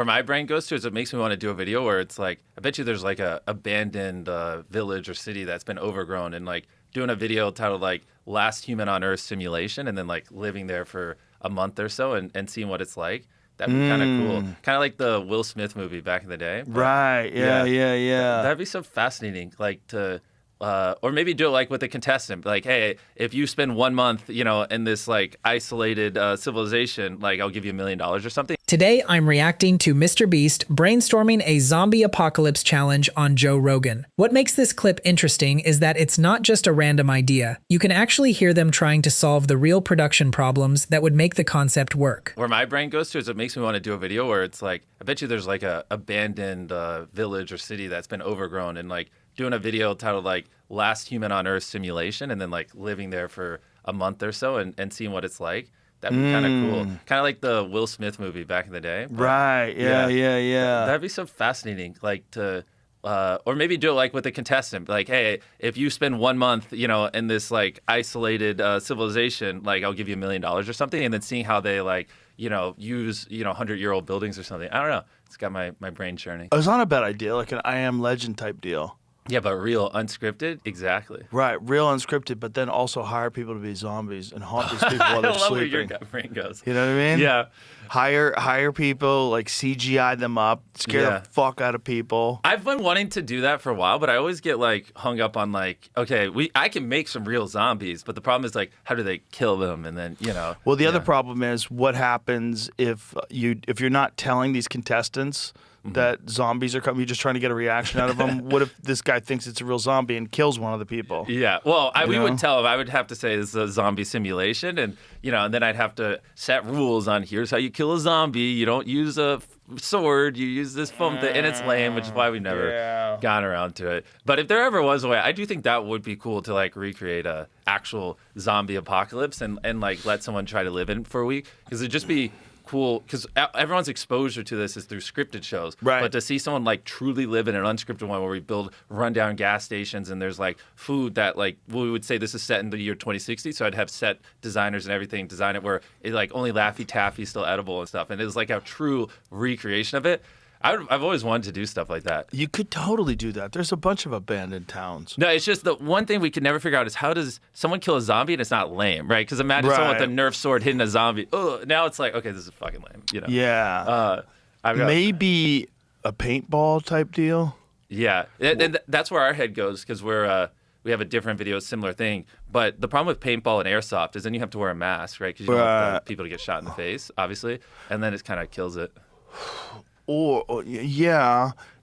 where my brain goes to is it makes me want to do a video where it's like, I bet you there's like a abandoned village or city that's been overgrown, and like doing a video titled like Last Human on Earth Simulation, and then like living there for a month or so and seeing what it's like. That'd be kind of cool. Kind of like the Will Smith movie back in the day. But, right. Yeah. That'd be so fascinating. Like to, or maybe do it like with a contestant. Like, hey, if you spend 1 month, in this like isolated civilization, like I'll give you $1 million or something. Today, I'm reacting to MrBeast brainstorming a zombie apocalypse challenge on Joe Rogan. What makes this clip interesting is that it's not just a random idea. You can actually hear them trying to solve the real production problems that would make the concept work. Where my brain goes to is it makes me want to do a video where it's like, I bet you there's like a abandoned village or city that's been overgrown, and like doing a video titled like Last Human on Earth Simulation, and then like living there for a month or so and seeing what it's like. That'd be kind of cool. Kind of like the Will Smith movie back in the day. But, right. Yeah. That'd be so fascinating. Like to, or maybe do it like with a contestant. Like, hey, if you spend 1 month, in this like isolated civilization, like I'll give you $1 million or something, and then seeing how they like, use 100-year-old buildings or something. I don't know. It's got my brain churning. It's not a bad idea, like an I Am Legend type deal. Yeah, but real, unscripted? Exactly. Right, real unscripted, but then also hire people to be zombies and haunt these people while they're I love where sleeping. your brain goes. You know what I mean? Yeah. Hire people, like CGI them up, scare the fuck out of people. I've been wanting to do that for a while, but I always get like hung up on like, okay, I can make some real zombies, but the problem is like, how do they kill them? And then, Well, the other problem is what happens if you're not telling these contestants that zombies are coming, you're just trying to get a reaction out of them. What if this guy thinks it's a real zombie and kills one of the people? Yeah, well, we would tell him. I would have to say this is a zombie simulation, and and then I'd have to set rules on here's how you kill a zombie. You don't use a sword. You use this foam thing, and it's lame, which is why we've never gone around to it. But if there ever was a way, I do think that would be cool to like recreate a actual zombie apocalypse and like let someone try to live in it for a week, because it'd just be cool, because everyone's exposure to this is through scripted shows. Right. But to see someone like truly live in an unscripted one where we build rundown gas stations and there's like food that like we would say this is set in the year 2060. So I'd have set designers and everything design it where it like only Laffy Taffy is still edible and stuff. And it was like a true recreation of it. I've always wanted to do stuff like that. You could totally do that. There's a bunch of abandoned towns. No, it's just the one thing we could never figure out is how does someone kill a zombie and it's not lame, right? Because imagine someone with a Nerf sword hitting a zombie. Ugh, now it's like, okay, this is fucking lame. Yeah. Maybe a paintball type deal. Yeah, and that's where our head goes, because we have a different video, similar thing. But the problem with paintball and airsoft is then you have to wear a mask, right? Because you don't want people to get shot in the face, obviously, and then it kind of kills it.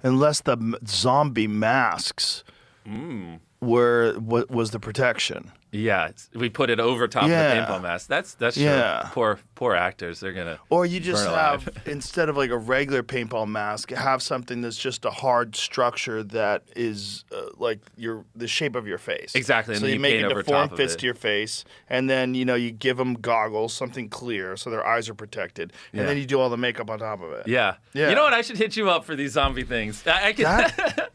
Unless the zombie masks was the protection. Yeah, we put it over top of the paintball mask. That's true. Poor actors. They're gonna. Or you just have instead of like a regular paintball mask, have something that's just a hard structure that is like the shape of your face. Exactly. So and you make paint it over deform top fits of it. to your face, and then you give them goggles, something clear, so their eyes are protected, and then you do all the makeup on top of it. Yeah. You know what? I should hit you up for these zombie things. I can.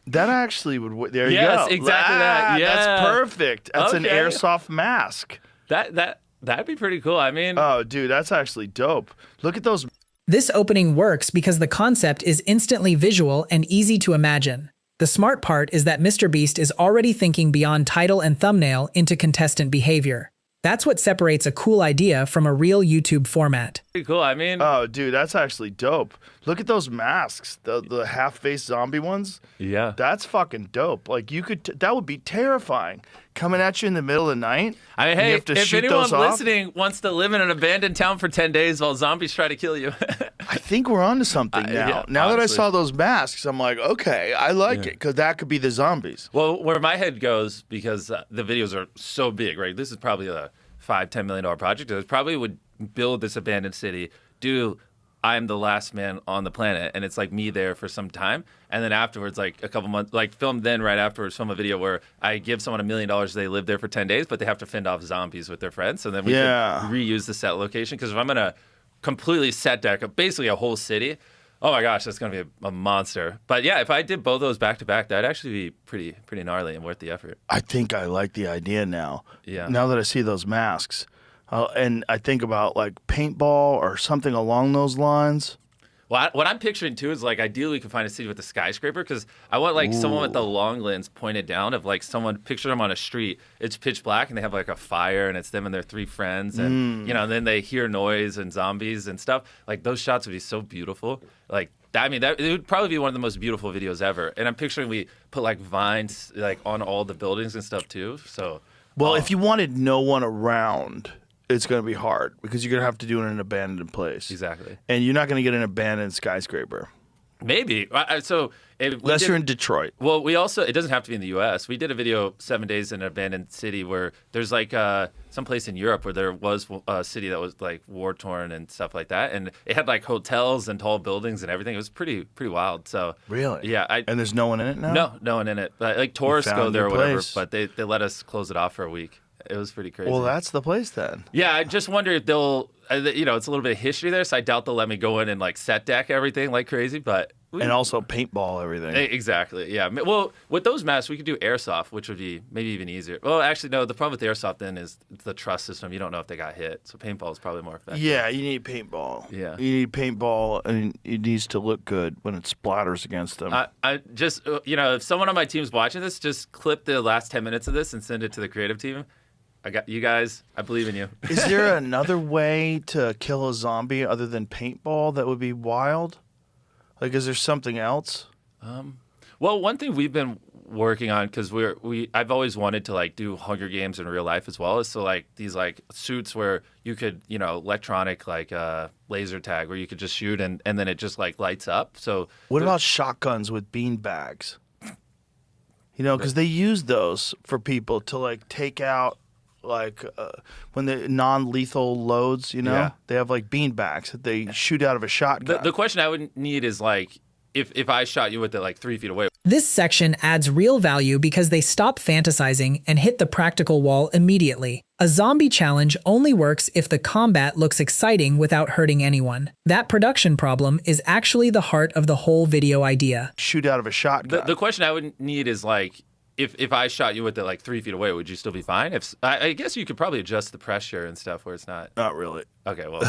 That actually would. There you go. Yes, exactly that. Yeah. That's perfect. That's an airsoft mask. That'd be pretty cool. I mean, oh, dude, that's actually dope. Look at those. This opening works because the concept is instantly visual and easy to imagine. The smart part is that MrBeast is already thinking beyond title and thumbnail into contestant behavior. That's what separates a cool idea from a real YouTube format. Pretty cool. I mean, oh, dude, that's actually dope. Look at those masks, the half-face zombie ones. Yeah, that's fucking dope. Like that would be terrifying. Coming at you in the middle of the night. I mean, hey, if anyone listening wants to live in an abandoned town for 10 days while zombies try to kill you. I think we're onto something now. Now that I saw those masks, I'm like, okay, I like it, because that could be the zombies. Well, where my head goes, because the videos are so big, right? This is probably a $5-10 million project. I probably would build this abandoned city, I'm the last man on the planet, and it's like me there for some time, and then afterwards, like a couple months, like film then right afterwards, film a video where I give someone $1 million, they live there for 10 days, but they have to fend off zombies with their friends, so then we can reuse the set location. Because if I'm gonna completely set deck basically a whole city, oh my gosh, that's gonna be a monster. But yeah, if I did both those back to back, that'd actually be pretty gnarly and worth the effort. I think I like the idea now. Yeah. Now that I see those masks. And I think about like paintball or something along those lines. Well, what I'm picturing too is like ideally we can find a city with a skyscraper because I want like someone with the long lens pointed down of like someone picture them on a street. It's pitch black and they have like a fire and it's them and their 3 friends and and then they hear noise and zombies and stuff. Like those shots would be so beautiful. Like that it would probably be one of the most beautiful videos ever. And I'm picturing we put like vines like on all the buildings and stuff too. So well, if you wanted no one around, it's going to be hard because you're going to have to do it in an abandoned place. Exactly. And you're not going to get an abandoned skyscraper. Maybe. Unless you're in Detroit. Well, it doesn't have to be in the U.S. We did a video 7 days in an abandoned city where there's like some place in Europe where there was a city that was like war torn and stuff like that, and it had like hotels and tall buildings and everything. It was pretty wild. So really, yeah. And there's no one in it now. No one in it. But like tourists go there or whatever. Place. But they let us close it off for a week. It was pretty crazy. Well, that's the place then. Yeah, I just wonder if they'll, it's a little bit of history there, so I doubt they'll let me go in and like set deck everything like crazy, but. And also paintball everything. Exactly, yeah. Well, with those masks, we could do airsoft, which would be maybe even easier. Well, actually, no, the problem with airsoft then is the trust system. You don't know if they got hit, so paintball is probably more effective. Yeah, you need paintball. Yeah. You need paintball, and it needs to look good when it splatters against them. I just, if someone on my team's watching this, just clip the last 10 minutes of this and send it to the creative team. I got you guys. I believe in you. Is there another way to kill a zombie other than paintball that would be wild? Like, is there something else? Well, one thing we've been working on because I've always wanted to like do Hunger Games in real life as well. Is so like these like suits where you could electronic like laser tag where you could just shoot and then it just like lights up. So what about shotguns with bean bags? Because they use those for people to like take out. Like when the non-lethal loads, Yeah. they have like bean bags that they shoot out of a shotgun. The question I would need is like, if I shot you with it like 3 feet away. This section adds real value because they stop fantasizing and hit the practical wall immediately. A zombie challenge only works if the combat looks exciting without hurting anyone. That production problem is actually the heart of the whole video idea. Shoot out of a shotgun. The question I would need is like, if I shot you with it like 3 feet away, would you still be fine? I guess you could probably adjust the pressure and stuff where it's not. Not really. Okay, well.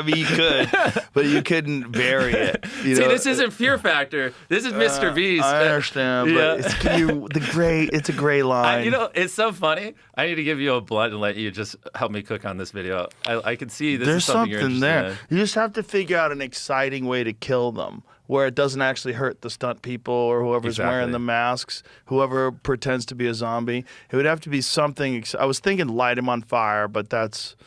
You could, but you couldn't vary it. See, this isn't Fear Factor. This is MrBeast. I understand, but it's a gray line. It's so funny. I need to give you a blunt and let you just help me cook on this video. I can see this There's is something you're interested there. in. You just have to figure out an exciting way to kill them where it doesn't actually hurt the stunt people or whoever's wearing the masks, whoever pretends to be a zombie. It would have to be something. I was thinking light them on fire, but that's...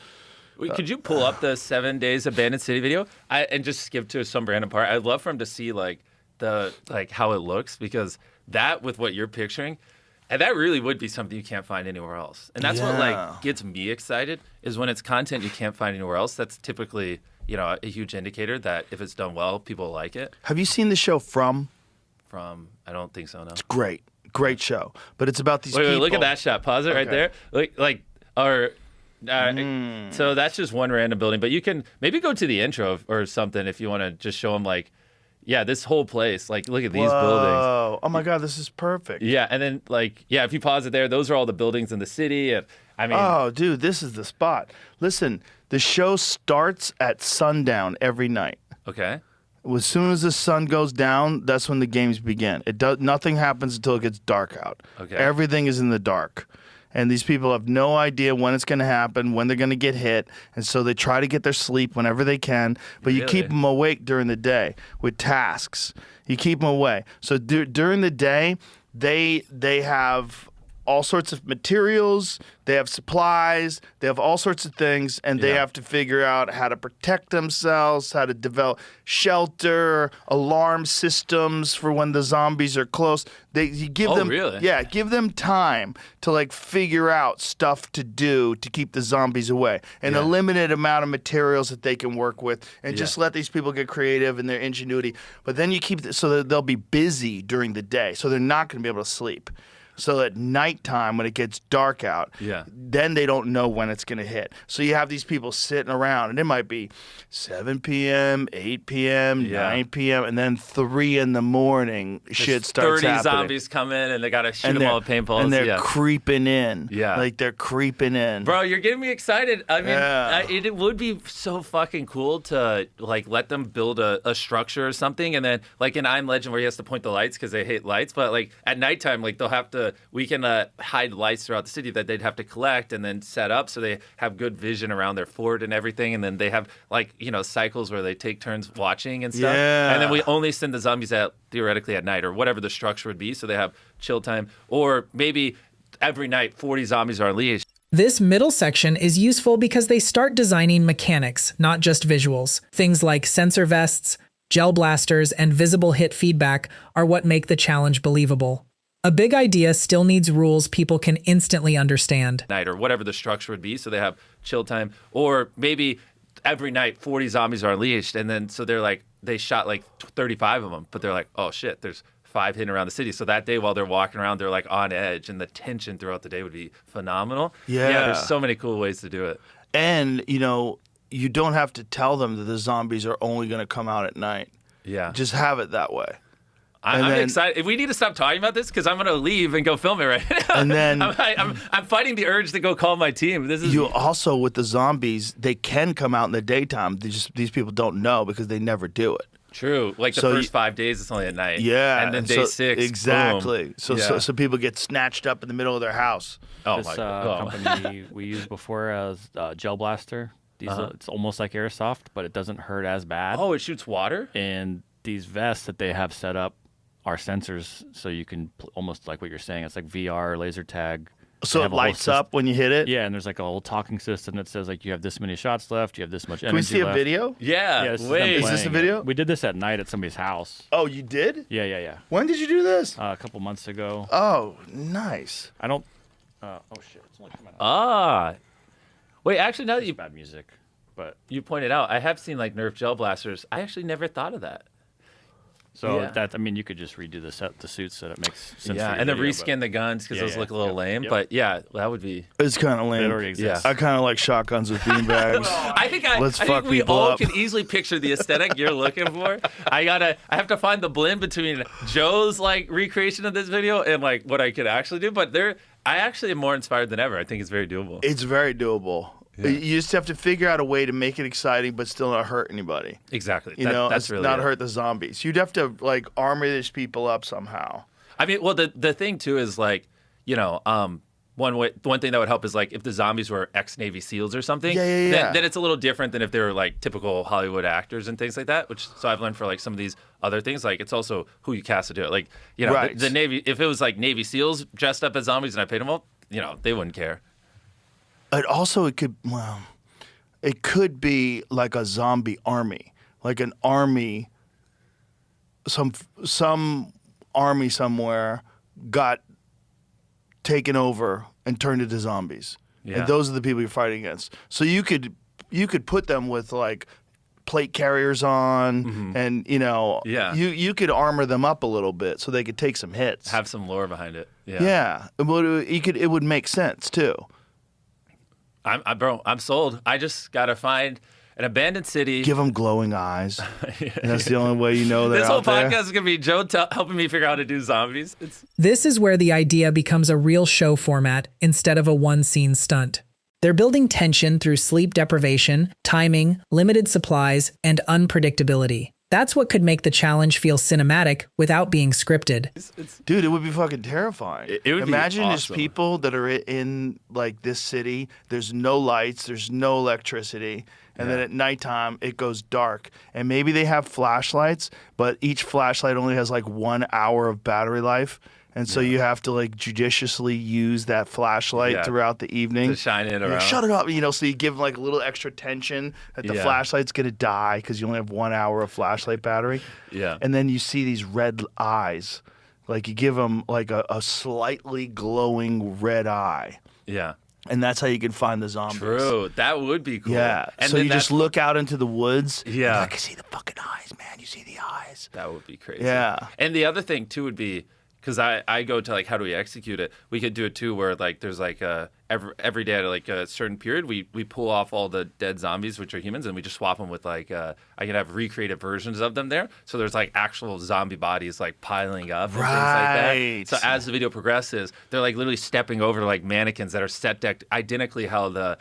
Could you pull up the 7 days abandoned city video and just skip to some random part? I'd love for him to see how it looks because that with what you're picturing, and that really would be something you can't find anywhere else. And that's what gets me excited is when it's content you can't find anywhere else. That's typically a huge indicator that if it's done well, people like it. Have you seen the show From? I don't think so. No. It's great show, but it's about these people. Wait, look at that shot. Pause it right there. So that's just one random building, but you can maybe go to the intro or something if you want to just show them this whole place. Like, look at these buildings. Oh my God, this is perfect. Yeah, and then if you pause it there, those are all the buildings in the city. Oh, dude, this is the spot. Listen, the show starts at sundown every night. Okay. As soon as the sun goes down, that's when the games begin. Nothing happens until it gets dark out. Okay. Everything is in the dark. And these people have no idea when it's going to happen, when they're going to get hit. And so they try to get their sleep whenever they can. But you keep them awake during the day with tasks. You keep them away. So during the day, they have all sorts of materials, they have supplies, they have all sorts of things, and they have to figure out how to protect themselves, how to develop shelter, alarm systems for when the zombies are close. You give them, really? Yeah, give them time to figure out stuff to do to keep the zombies away, and a limited amount of materials that they can work with, and just let these people get creative in their ingenuity. But then you keep so that they'll be busy during the day, so they're not going to be able to sleep. So at nighttime, when it gets dark out, then they don't know when it's going to hit. So you have these people sitting around, and it might be 7 p.m., 8 p.m., 9 p.m., and then 3 in the morning, shit starts 30 happening. zombies come in, and they got to shoot them all with paintballs. And they're creeping in. Yeah. Like, they're creeping in. Bro, you're getting me excited. I mean, it would be so fucking cool to, like, let them build a structure or something, and then, like, in I'm Legend, where he has to point the lights because they hate lights, but, like, at nighttime, like, they'll have to, we can hide lights throughout the city that they'd have to collect and then set up so they have good vision around their fort and everything, and then they have, like, you know, cycles where they take turns watching and stuff. Yeah. And then we only send the zombies out theoretically at night or whatever the structure would be, so they have chill time. Or maybe every night 40 zombies are unleashed. This middle section is useful because they start designing mechanics, not just visuals. Things like sensor vests, gel blasters, and visible hit feedback are what make the challenge believable. A big idea still needs rules people can instantly understand. Night or whatever the structure would be, so they have chill time. Or maybe every night 40 zombies are unleashed, and then so they're like, they shot like 35 of them, but they're like, oh shit, there's 5 hidden around the city. So that day while they're walking around, they're like on edge, and the tension throughout the day would be phenomenal. Yeah. There's so many cool ways to do it. And, you know, you don't have to tell them that the zombies are only going to come out at night. Yeah. Just have it that way. I'm excited. We need to stop talking about this because I'm going to leave and go film it right now. And then I'm fighting the urge to go call my team. This is you also with the zombies. They can come out in the daytime. These people don't know because they never do it. True. Like the first 5 days, it's only at night. Yeah. And then day 6, exactly. Boom. So people get snatched up in the middle of their house. Oh this my God. company we used before as gel blaster. It's almost like airsoft, but it doesn't hurt as bad. Oh, it shoots water? And these vests that they have set up are sensors, so you can almost like what you're saying. It's like VR, laser tag. So it lights up when you hit it? Yeah, and there's like a whole talking system that says like you have this many shots left, you have this much energy Can we see a left. video? Yeah. This Wait. Is this a playing video? it. We did this at night at somebody's house. Oh, you did? Yeah. When did you do this? A couple months ago. Oh, nice. I don't. Oh shit! It's only coming out. Ah. Wait, actually, now that you Bad music, but pointed out, I have seen like Nerf gel blasters. I actually never thought of that. so Yeah. that I mean, you could just redo the suits so that it makes sense. Yeah, for your and then video, reskin the guns because those look a little lame. Yep. But yeah, that would be. It's kind of but it already lame. exists. I kind of like shotguns with beanbags. I think Let's I fuck think we people all up. can easily picture the aesthetic you're looking for. I have to find the blend between Joe's like recreation of this video and like what I could actually do. But I actually am more inspired than ever. I think it's very doable. It's very doable. Yeah. You just have to figure out a way to make it exciting, but still not hurt anybody. Exactly. You know, that's it's really not it. hurt the zombies. You'd have to like armor these people up somehow. I mean, well, the thing too is like, you know, one thing that would help is like if the zombies were ex-Navy SEALs or something. Yeah. Then it's a little different than if they were like typical Hollywood actors and things like that. So I've learned for like some of these other things, like it's also who you cast to do it. Like, you know, Right. the Navy. If it was like Navy SEAls dressed up as zombies and I paid them well, you know, they wouldn't care. It could be like a zombie army, like an army. Some army somewhere got taken over and turned into zombies, Yeah. and those are the people you're fighting against. So you could put them with like plate carriers on, and you know, Yeah. you could armor them up a little bit so they could take some hits. Have some lore behind it. Yeah. Yeah, it would make sense too. I'm sold. I just gotta find an abandoned city. Give them glowing eyes. And that's the only way you know they're This whole out there. podcast is gonna be Joe helping me figure out how to do zombies. This is where the idea becomes a real show format instead of a one-scene stunt. They're building tension through sleep deprivation, timing, limited supplies, and unpredictability. That's what could make the challenge feel cinematic without being scripted. Dude, it would be fucking terrifying. It would be Imagine just awesome. people that are in like this city. There's no lights. There's no electricity. And then at nighttime, it goes dark. And maybe they have flashlights, but each flashlight only has like 1 hour of battery life. And so you have to like judiciously use that flashlight throughout the evening. To shine it You're like, around. shut it up. You know, so you give them like a little extra tension that the flashlight's going to die because you only have 1 hour of flashlight battery. Yeah. And then you see these red eyes. Like you give them like a slightly glowing red eye. Yeah. And that's how you can find the zombies. True. That would be cool. Yeah. And so then you just look out into the woods. Yeah. And I can see the fucking eyes, man. You see the eyes. That would be crazy. Yeah. And the other thing too would be because I go to like how do we execute it. We could do it too, where like there's like every day at like a certain period, we pull off all the dead zombies, which are humans, and we just swap them with like I can have recreated versions of them there. So there's like actual zombie bodies like piling up and things like that. So as the video progresses, they're like literally stepping over like mannequins that are set decked identically how the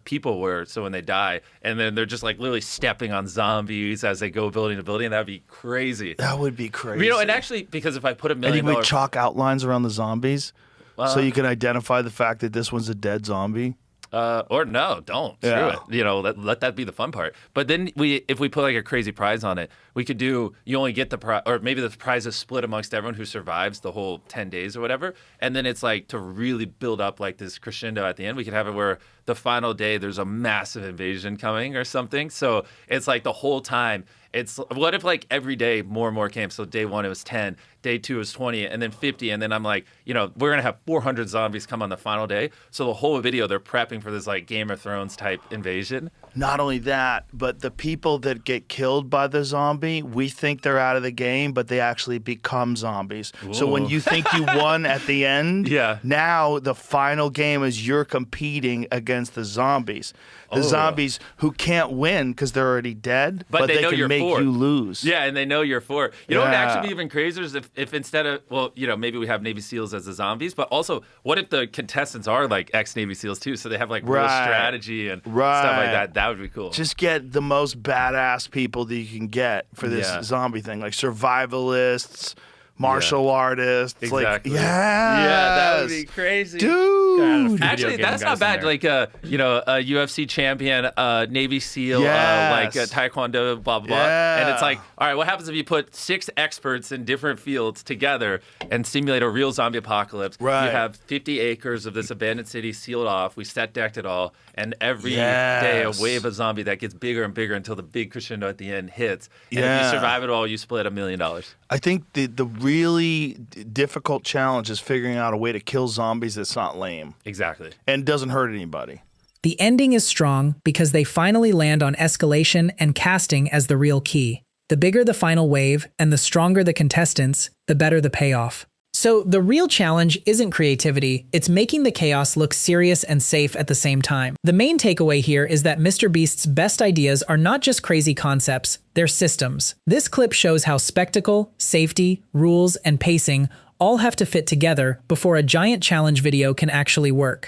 people were, so when they die, and then they're just like literally stepping on zombies as they go building to building. That'd be crazy. That would be crazy. You know, and actually, because if I put $1 million, and you would chalk outlines around the zombies, so you can identify the fact that this one's a dead zombie. Or no, don't. Yeah. Screw it. You know, let that be the fun part. But then if we put like a crazy prize on it, we could do, you only get the prize, or maybe the prize is split amongst everyone who survives the whole 10 days or whatever. And then it's like to really build up like this crescendo at the end, we could have it where the final day there's a massive invasion coming or something. So it's like the whole time. It's what if like every day more and more came? So day 1 it was 10, day 2 was 20, and then 50, and then I'm like, you know, we're gonna have 400 zombies come on the final day. So the whole video they're prepping for this like Game of Thrones type invasion. Not only that, but the people that get killed by the zombie, we think they're out of the game, but they actually become zombies. Ooh. So when you think you won at the end, now the final game is you're competing against the zombies. The zombies who can't win because they're already dead, but they can make you lose. Yeah, and they know you're for it. You know what would actually be even crazier is if instead of, well, you know, maybe we have Navy SEALs as the zombies, but also what if the contestants are like ex-Navy SEALs too, so they have like real strategy and stuff like that. That would be cool. Just get the most badass people that you can get for this zombie thing, like survivalists, martial artists. Exactly. Like, yeah, that would be crazy. Dude. Actually, that's not bad. Like, you know, a UFC champion, Navy SEAL, like Taekwondo, blah, blah, blah. And it's like, all right, what happens if you put 6 experts in different fields together and simulate a real zombie apocalypse? Right. You have 50 acres of this abandoned city sealed off. We set decked it all. And every day, a wave of zombie that gets bigger and bigger until the big crescendo at the end hits. And if you survive it all, you split $1 million. I think the really difficult challenge is figuring out a way to kill zombies that's not lame. Exactly. And doesn't hurt anybody. The ending is strong because they finally land on escalation and casting as the real key. The bigger the final wave and the stronger the contestants, the better the payoff. So the real challenge isn't creativity, it's making the chaos look serious and safe at the same time. The main takeaway here is that MrBeast's best ideas are not just crazy concepts, they're systems. This clip shows how spectacle, safety, rules, and pacing all have to fit together before a giant challenge video can actually work.